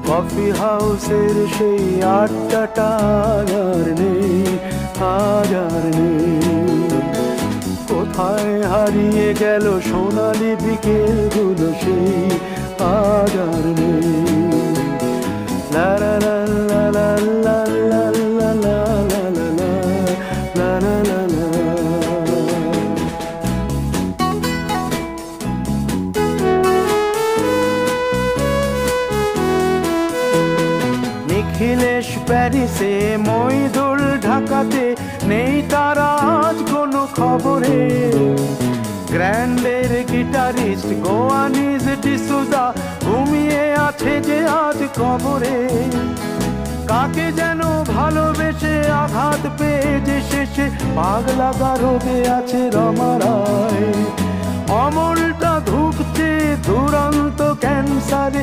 Coffee হাউসের সেই আড্ডাটা আর নেই, আজ আর নেই। কোথায় হারিয়ে গেল সোনালি বিকেলগুলো সেই, আজ আর নেই। লা লা লা লা লা লা লা লা লা লা লা লা লা লা। নিখিলেশ প্যারিসে, মইদুল ঢাকাতে, নেই তারা আজ কোনো খবরে। গ্র্যান্ডের গিটারিস্ট গোয়ানিজ ডিসুজা ঘুমিয়ে আছে যে আজ কবরে। কাকে যেন ভালোবেসে আঘাত পেয়ে যে শেষে পাগলা গারদে আছে রমা রায়। অমলটা ধুকছে দুরন্ত ক্যান্সারে।